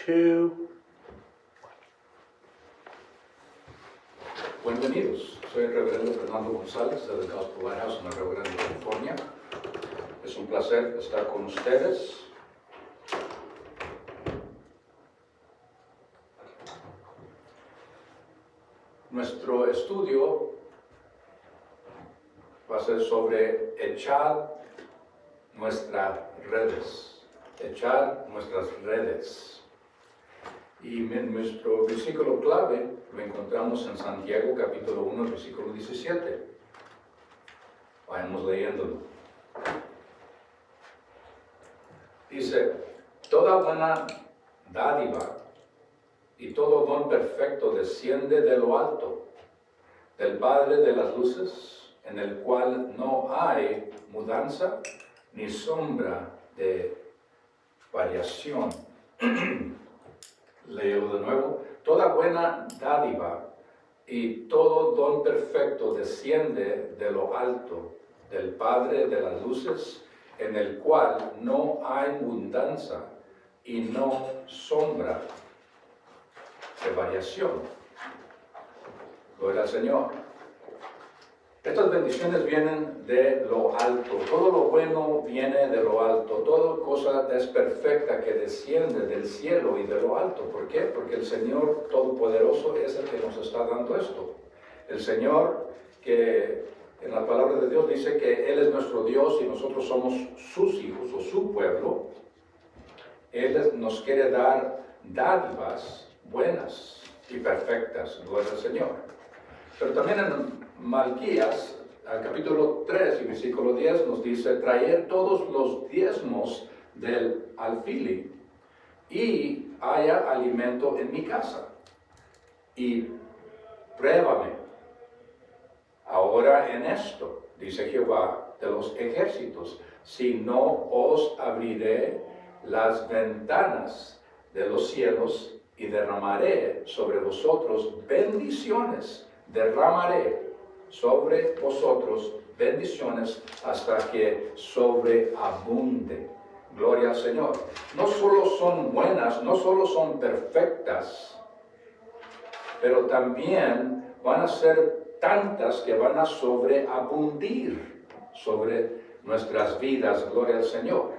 2. Bienvenidos, soy el reverendo Fernando González del Gospel Lighthouse en la Rio Grande, California. Es un placer estar con ustedes. Nuestro estudio va a ser sobre echar nuestras redes. Y en nuestro versículo clave lo encontramos en Santiago capítulo 1, versículo 17. Vayamos leyéndolo. Dice, toda buena dádiva y todo don perfecto desciende de lo alto, del Padre de las luces, en el cual no hay mudanza ni sombra de variación. Leo de nuevo. Toda buena dádiva y todo don perfecto desciende de lo alto, del Padre de las luces, en el cual no hay mudanza y no sombra de variación. Gloria al Señor. Estas bendiciones vienen de lo alto. Todo lo bueno viene de lo alto. Toda cosa es perfecta que desciende del cielo y de lo alto. ¿Por qué? Porque el Señor Todopoderoso es el que nos está dando esto. El Señor que en la palabra de Dios dice que Él es nuestro Dios y nosotros somos sus hijos o su pueblo. Él nos quiere dar dádivas buenas y perfectas. Gloria al Señor. Pero también en Malquías, al capítulo 3 y versículo 10 nos dice, traer todos los diezmos del alfili y haya alimento en mi casa. Y pruébame ahora en esto, dice Jehová de los ejércitos, si no os abriré las ventanas de los cielos y derramaré sobre vosotros bendiciones, derramaré sobre vosotros bendiciones hasta que sobreabunde. Gloria al Señor. No solo son buenas, no solo son perfectas, pero también van a ser tantas que van a sobreabundir sobre nuestras vidas. Gloria al Señor.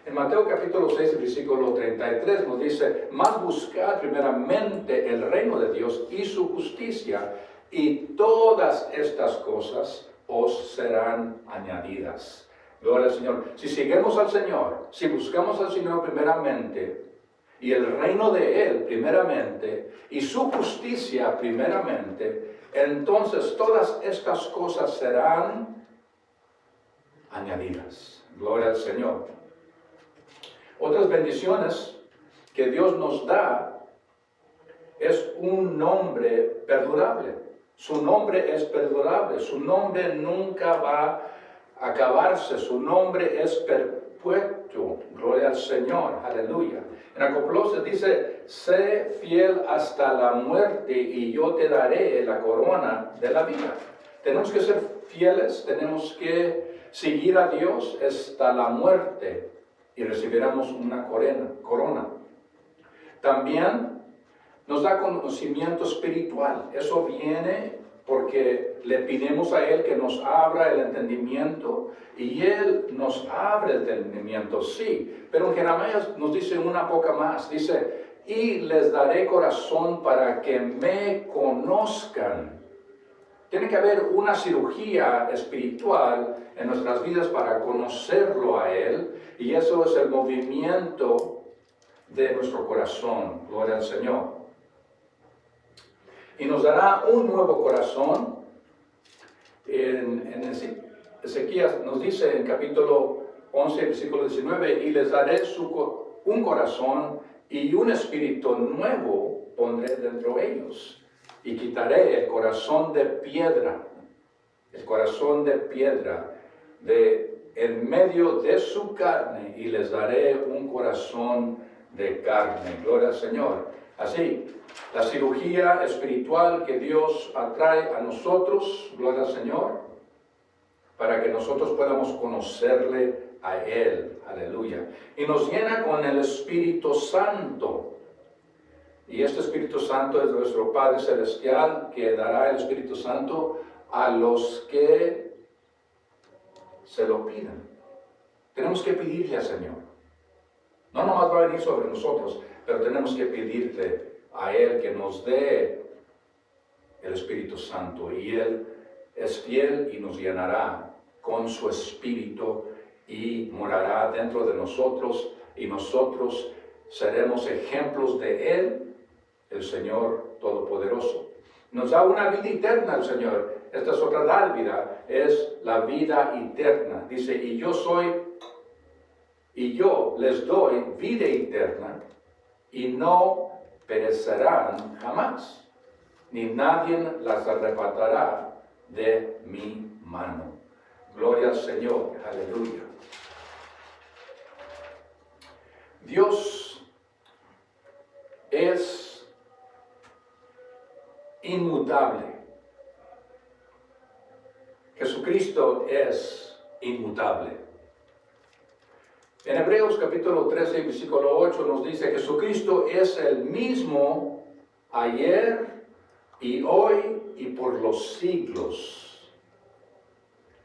En Mateo capítulo 6, versículo 33 nos dice, mas buscad primeramente el reino de Dios y su justicia, y todas estas cosas os serán añadidas. Gloria al Señor. Si seguimos al Señor, si buscamos al Señor primeramente, y el reino de Él primeramente, y su justicia primeramente, entonces todas estas cosas serán añadidas. Gloria al Señor. Otras bendiciones que Dios nos da es un nombre perdurable. Su nombre es perdurable, su nombre nunca va a acabarse, su nombre es perpetuo. Gloria al Señor, aleluya. En Apocalipsis dice, sé fiel hasta la muerte y yo te daré la corona de la vida. Tenemos que ser fieles, tenemos que seguir a Dios hasta la muerte y recibiremos una corona. También nos da conocimiento espiritual. Eso viene porque le pedimos a Él que nos abra el entendimiento y Él nos abre el entendimiento, sí. Pero en Jeremías nos dice una poca más. Dice, y les daré corazón para que me conozcan. Tiene que haber una cirugía espiritual en nuestras vidas para conocerlo a Él. Y eso es el movimiento de nuestro corazón. Gloria al Señor. Y nos dará un nuevo corazón. En Ezequías nos dice en capítulo 11, versículo 19, y les daré un corazón y un espíritu nuevo pondré dentro de ellos. Y quitaré el corazón de piedra de en medio de su carne y les daré un corazón de carne. Gloria al Señor. Así, la cirugía espiritual que Dios atrae a nosotros, gloria al Señor, para que nosotros podamos conocerle a Él. Aleluya. Y nos llena con el Espíritu Santo. Y este Espíritu Santo es nuestro Padre Celestial, que dará el Espíritu Santo a los que se lo pidan. Tenemos que pedirle al Señor. No nomás va a venir sobre nosotros, pero tenemos que pedirle a Él que nos dé el Espíritu Santo. Y Él es fiel y nos llenará con su Espíritu y morará dentro de nosotros. Y nosotros seremos ejemplos de Él, el Señor Todopoderoso. Nos da una vida eterna el Señor. Esta es otra dádiva, es la vida eterna. Dice, y yo les doy vida eterna, y no perecerán jamás, ni nadie las arrebatará de mi mano. Gloria al Señor, aleluya. Dios es inmutable. Jesucristo es inmutable. En Hebreos capítulo 13, versículo 8 nos dice, Jesucristo es el mismo ayer y hoy y por los siglos.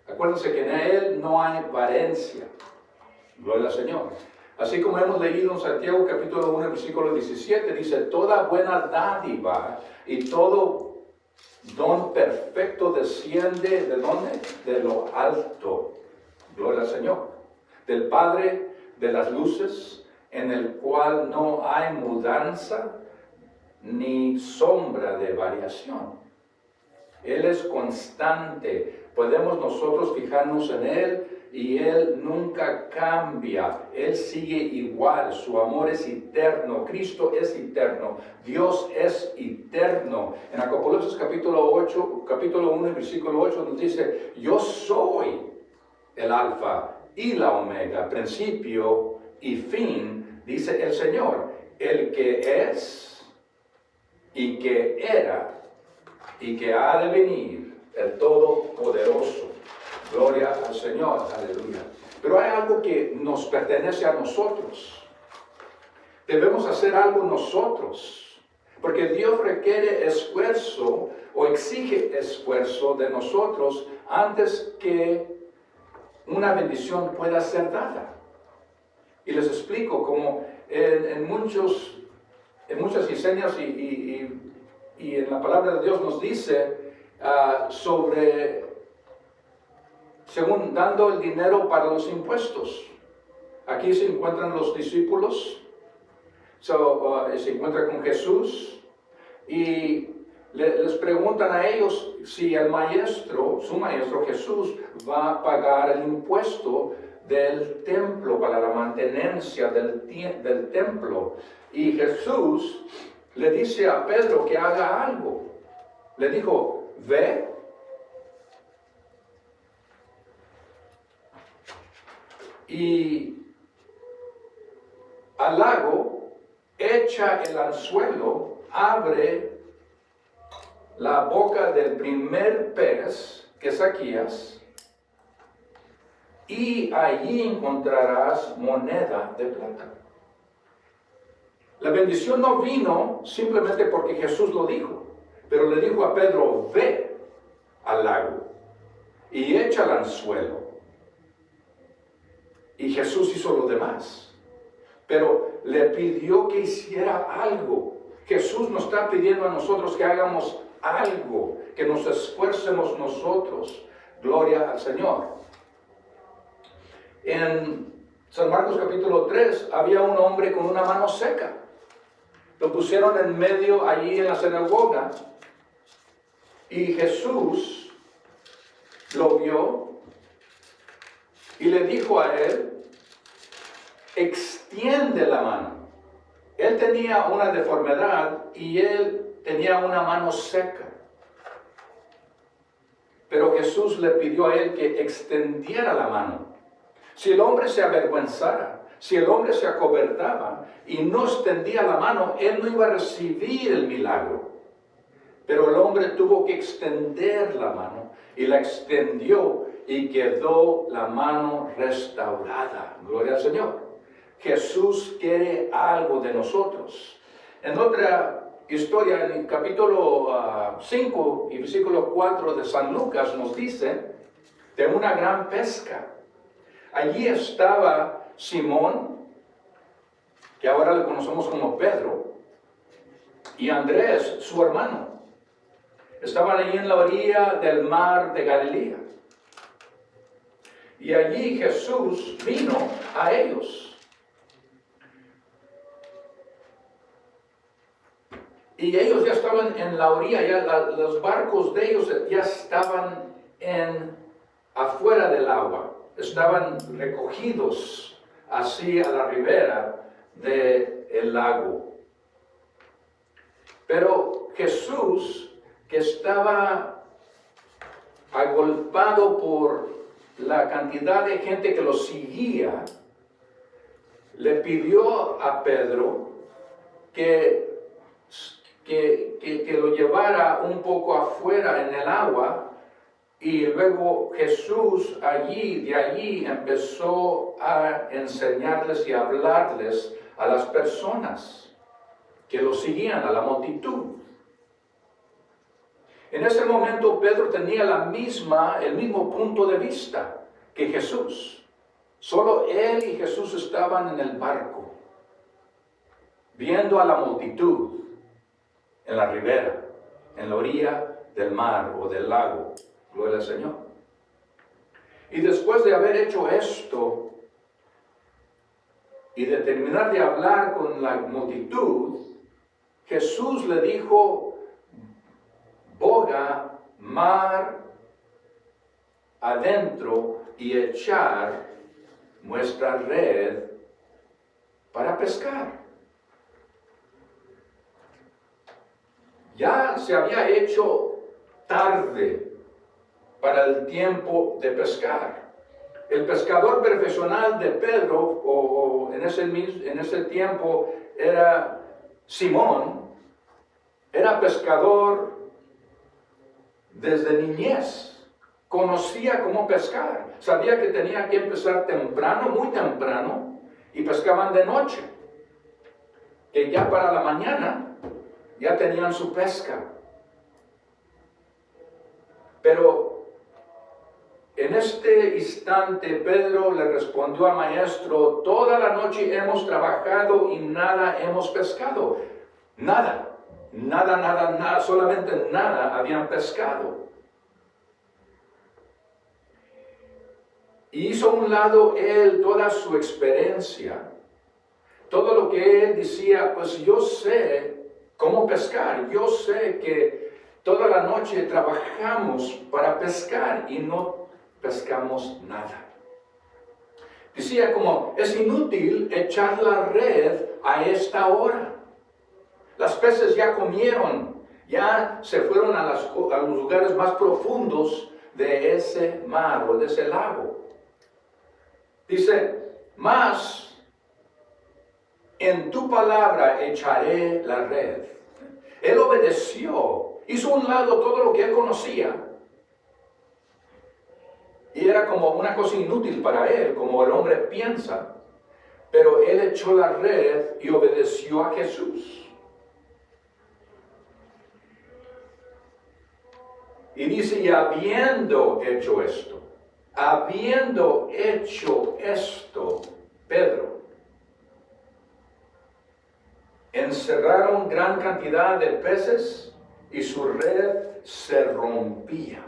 Acuérdense que en Él no hay apariencia. Gloria al Señor. Así como hemos leído en Santiago capítulo 1, versículo 17, dice, toda buena dádiva y todo don perfecto desciende, ¿de dónde? De lo alto. Gloria al Señor. Del Padre de las luces, en el cual no hay mudanza ni sombra de variación. Él es constante. Podemos nosotros fijarnos en Él y Él nunca cambia. Él sigue igual. Su amor es eterno. Cristo es eterno. Dios es eterno. En Apocalipsis capítulo 1, versículo 8 nos dice, yo soy el Alfa y la Omega, principio y fin, dice el Señor, el que es y que era y que ha de venir, el Todopoderoso. Gloria al Señor, aleluya. Pero hay algo que nos pertenece a nosotros. Debemos hacer algo nosotros, porque Dios requiere esfuerzo o exige esfuerzo de nosotros antes que una bendición pueda ser dada. Y les explico cómo en muchas enseñanzas y en la palabra de Dios nos dice según dando el dinero para los impuestos. Aquí se encuentran los discípulos, se encuentra con Jesús y les preguntan a ellos si el su maestro Jesús, va a pagar el impuesto del templo para la mantenencia del templo. Y Jesús le dice a Pedro que haga algo. Le dijo, ve y al lago, echa el anzuelo, abre la boca del primer pez que saquías, y allí encontrarás moneda de plata. La bendición no vino simplemente porque Jesús lo dijo, pero le dijo a Pedro, ve al lago y echa el anzuelo. Y Jesús hizo lo demás, pero le pidió que hiciera algo. Jesús nos está pidiendo a nosotros que hagamos algo, que nos esfuercemos nosotros. Gloria al Señor. En San Marcos capítulo 3 había un hombre con una mano seca. Lo pusieron en medio allí en la sinagoga y Jesús lo vio y le dijo a él, extiende la mano. Él tenía una deformidad y él tenía una mano seca. Pero Jesús le pidió a él que extendiera la mano. Si el hombre se avergüenzara, si el hombre se acobardaba y no extendía la mano, él no iba a recibir el milagro. Pero el hombre tuvo que extender la mano y la extendió y quedó la mano restaurada. Gloria al Señor. Jesús quiere algo de nosotros. En otra historia, en el capítulo 5 y versículo 4 de San Lucas, nos dice de una gran pesca. Allí estaba Simón, que ahora le conocemos como Pedro, y Andrés, su hermano. Estaban allí en la orilla del mar de Galilea. Y allí Jesús vino a ellos. Y ellos ya estaban en la orilla, ya los barcos de ellos ya estaban afuera del agua. Estaban recogidos así a la ribera del lago. Pero Jesús, que estaba agolpado por la cantidad de gente que lo seguía, le pidió a Pedro que lo llevara un poco afuera en el agua, y luego Jesús de allí empezó a enseñarles y a hablarles a las personas que lo seguían, a la multitud. En ese momento Pedro tenía el mismo punto de vista que Jesús. Solo él y Jesús estaban en el barco, viendo a la multitud en la ribera, en la orilla del mar o del lago. Gloria al Señor. Y después de haber hecho esto y de terminar de hablar con la multitud, Jesús le dijo: boga mar adentro y echar vuestra red para pescar. Ya se había hecho tarde para el tiempo de pescar. El pescador profesional de Pedro, en ese tiempo era Simón, era pescador desde niñez. Conocía cómo pescar. Sabía que tenía que empezar temprano, muy temprano, y pescaban de noche. Que ya para la mañana ya tenían su pesca. Pero en este instante Pedro le respondió al maestro: toda la noche hemos trabajado y nada hemos pescado. Nada, solamente nada habían pescado. Y hizo a un lado él toda su experiencia, todo lo que él decía: pues yo sé cómo pescar, yo sé que toda la noche trabajamos para pescar y no pescamos nada. Decía como: es inútil echar la red a esta hora. Las peces ya comieron, ya se fueron a los lugares más profundos de ese mar o de ese lago. Dice: mas en tu palabra echaré la red. Él obedeció, hizo a un lado todo lo que él conocía. Y era como una cosa inútil para él, como el hombre piensa. Pero él echó la red y obedeció a Jesús. Y dice: y habiendo hecho esto, Pedro, encerraron gran cantidad de peces y su red se rompía.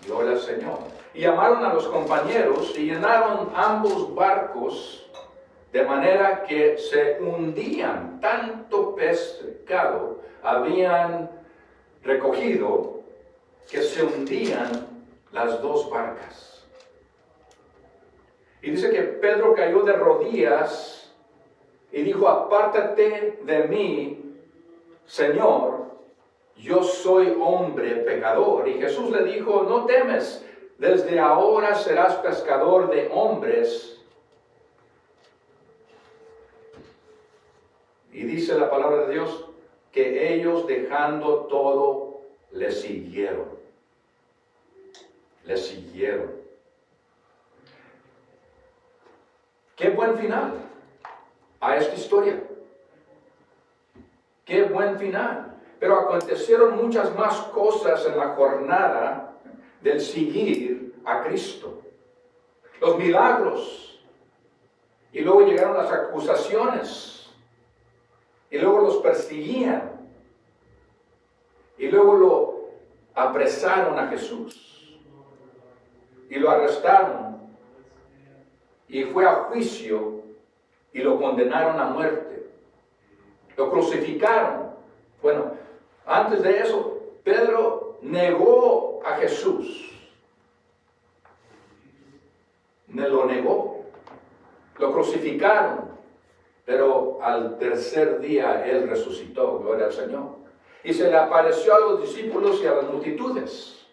Gloria al Señor. Y llamaron a los compañeros y llenaron ambos barcos de manera que se hundían. Tanto pescado habían recogido que se hundían las dos barcas. Y dice que Pedro cayó de rodillas y dijo: apártate de mí, Señor, yo soy hombre pecador. Y Jesús le dijo: no temes, desde ahora serás pescador de hombres. Y dice la palabra de Dios que ellos, dejando todo, le siguieron. Le siguieron. ¡Qué buen final! a esta historia. Qué buen final. Pero acontecieron muchas más cosas en la jornada del seguir a Cristo. Los milagros. Y luego llegaron las acusaciones. Y luego los persiguían. Y luego lo apresaron a Jesús. Y lo arrestaron. Y fue a juicio. Y lo condenaron a muerte. Lo crucificaron. Bueno, antes de eso, Pedro negó a Jesús. Lo negó. Lo crucificaron. Pero al tercer día Él resucitó, gloria al Señor. Y se le apareció a los discípulos y a las multitudes.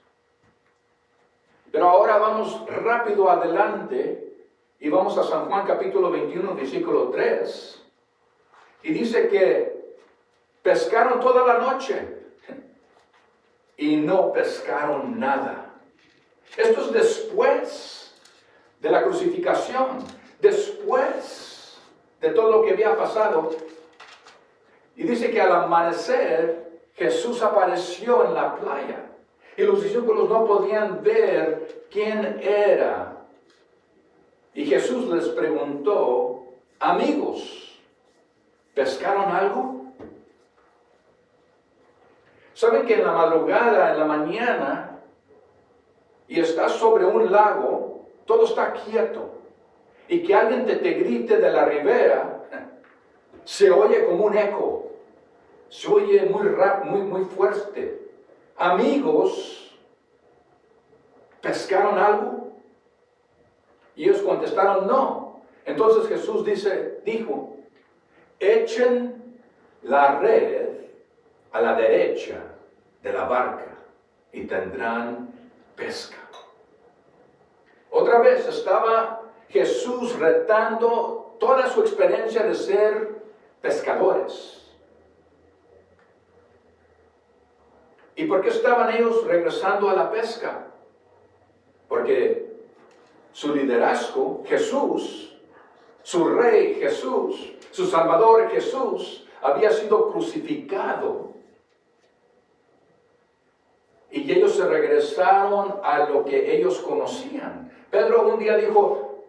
Pero ahora vamos rápido adelante y vamos a San Juan capítulo 21, versículo 3. Y dice que pescaron toda la noche y no pescaron nada. Esto es después de la crucificación, después de todo lo que había pasado. Y dice que al amanecer Jesús apareció en la playa y los discípulos no podían ver quién era. Y Jesús les preguntó: amigos, ¿pescaron algo? ¿Saben que en la madrugada, en la mañana, y estás sobre un lago, todo está quieto, y que alguien te grite de la ribera, se oye como un eco, se oye muy fuerte? Amigos, ¿pescaron algo? Y ellos contestaron: no. Entonces Jesús dijo: echen la red a la derecha de la barca y tendrán pesca. Otra vez estaba Jesús retando toda su experiencia de ser pescadores. ¿Y por qué estaban ellos regresando a la pesca? Porque su liderazgo, Jesús, su rey Jesús, su salvador Jesús, había sido crucificado. Y ellos se regresaron a lo que ellos conocían. Pedro un día dijo: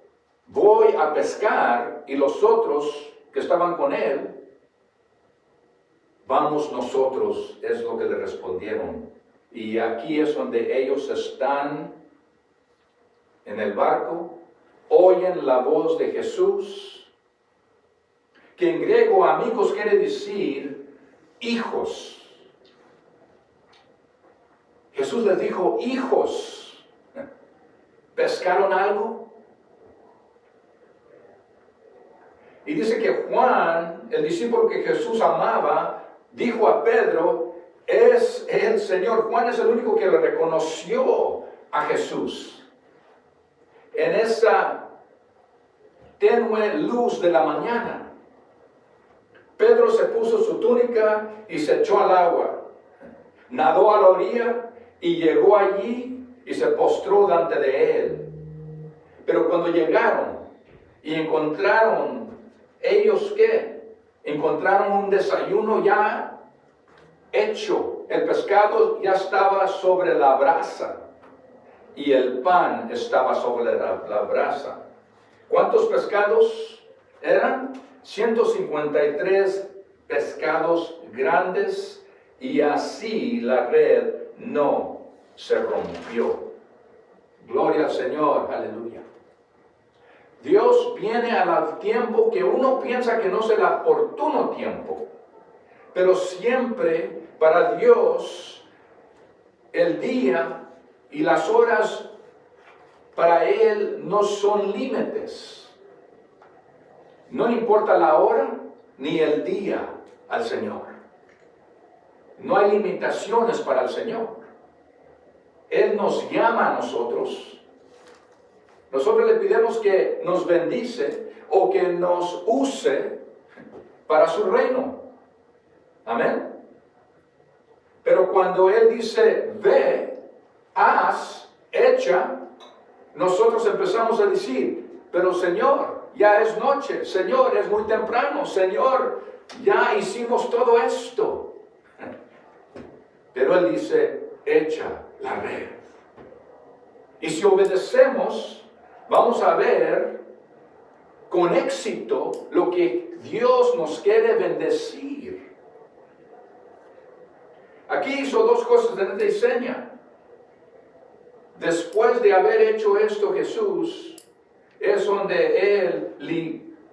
voy a pescar, y los otros que estaban con él: vamos nosotros, es lo que le respondieron. Y aquí es donde ellos están en el barco, oyen la voz de Jesús, que en griego, amigos, quiere decir hijos. Jesús les dijo: hijos, ¿pescaron algo? Y dice que Juan, el discípulo que Jesús amaba, dijo a Pedro: es el Señor. Juan es el único que le reconoció a Jesús en esa tenue luz de la mañana. Pedro se puso su túnica y se echó al agua. Nadó a la orilla y llegó allí y se postró delante de él. Pero cuando llegaron y encontraron, ¿ellos qué? Encontraron un desayuno ya hecho. El pescado ya estaba sobre la brasa y el pan estaba sobre la brasa. ¿Cuántos pescados eran? 153 pescados grandes, y así la red no se rompió. Gloria al Señor, aleluya. Dios viene al tiempo que uno piensa que no es el oportuno tiempo, pero siempre para Dios el día y las horas para Él no son límites. No le importa la hora ni el día al Señor. No hay limitaciones para el Señor. Él nos llama a nosotros. Nosotros le pedimos que nos bendice o que nos use para su reino. Amén. Pero cuando Él dice: ve, haz, echa, nosotros empezamos a decir: pero Señor, ya es noche. Señor, es muy temprano. Señor, ya hicimos todo esto. Pero Él dice, echa la red. Y si obedecemos, vamos a ver con éxito lo que Dios nos quiere bendecir. Aquí hizo dos cosas en esta enseña. Después de haber hecho esto, Jesús es donde Él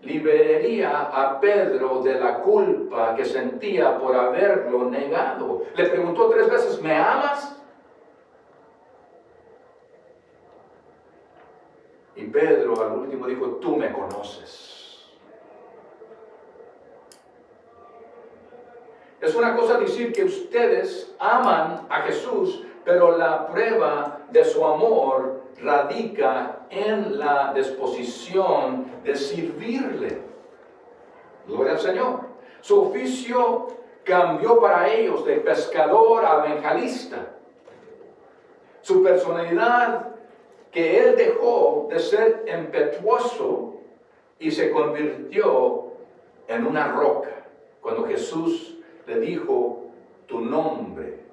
liberaría a Pedro de la culpa que sentía por haberlo negado. Le preguntó 3 veces, ¿me amas? Y Pedro al último dijo, tú me conoces. Es una cosa decir que ustedes aman a Jesús, pero la prueba de su amor radica en la disposición de servirle. Gloria al Señor. Su oficio cambió para ellos de pescador a evangelista. Su personalidad que él dejó de ser impetuoso y se convirtió en una roca. Cuando Jesús le dijo, tu nombre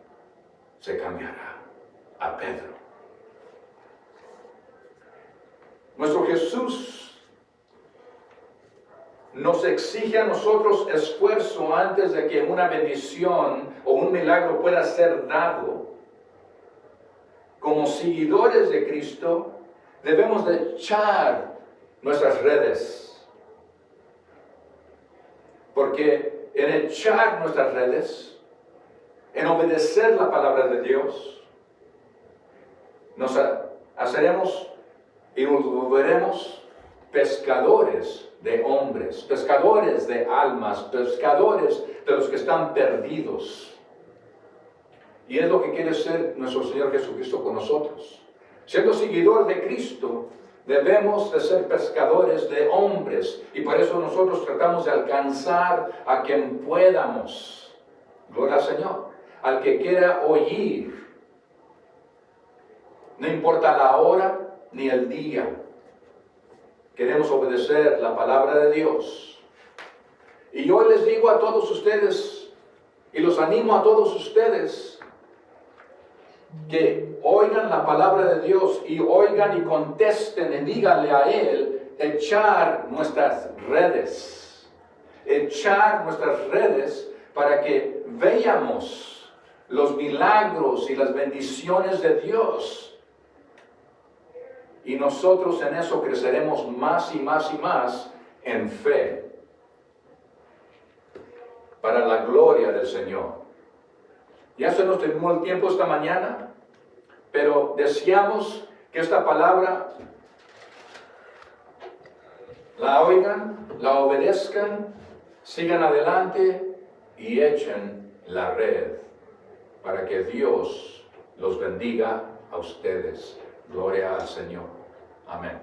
se cambiará a Pedro. Nuestro Jesús nos exige a nosotros esfuerzo antes de que una bendición o un milagro pueda ser dado. Como seguidores de Cristo, debemos de echar nuestras redes. Porque en echar nuestras redes, en obedecer la palabra de Dios, nos haremos y nos volveremos pescadores de hombres, pescadores de almas, pescadores de los que están perdidos. Y es lo que quiere ser nuestro Señor Jesucristo con nosotros. Siendo seguidor de Cristo, debemos de ser pescadores de hombres. Y por eso nosotros tratamos de alcanzar a quien podamos. Gloria al Señor. Al que quiera oír. No importa la hora ni el día. Queremos obedecer la palabra de Dios. Y yo les digo a todos ustedes, y los animo a todos ustedes, que oigan la palabra de Dios y oigan y contesten y díganle a Él, echar nuestras redes. Echar nuestras redes para que veamos los milagros y las bendiciones de Dios. Y nosotros en eso creceremos más y más y más en fe. Para la gloria del Señor. Ya se nos terminó el tiempo esta mañana, pero deseamos que esta palabra la oigan, la obedezcan, sigan adelante y echen la red para que Dios los bendiga a ustedes. Gloria al Señor. Amén.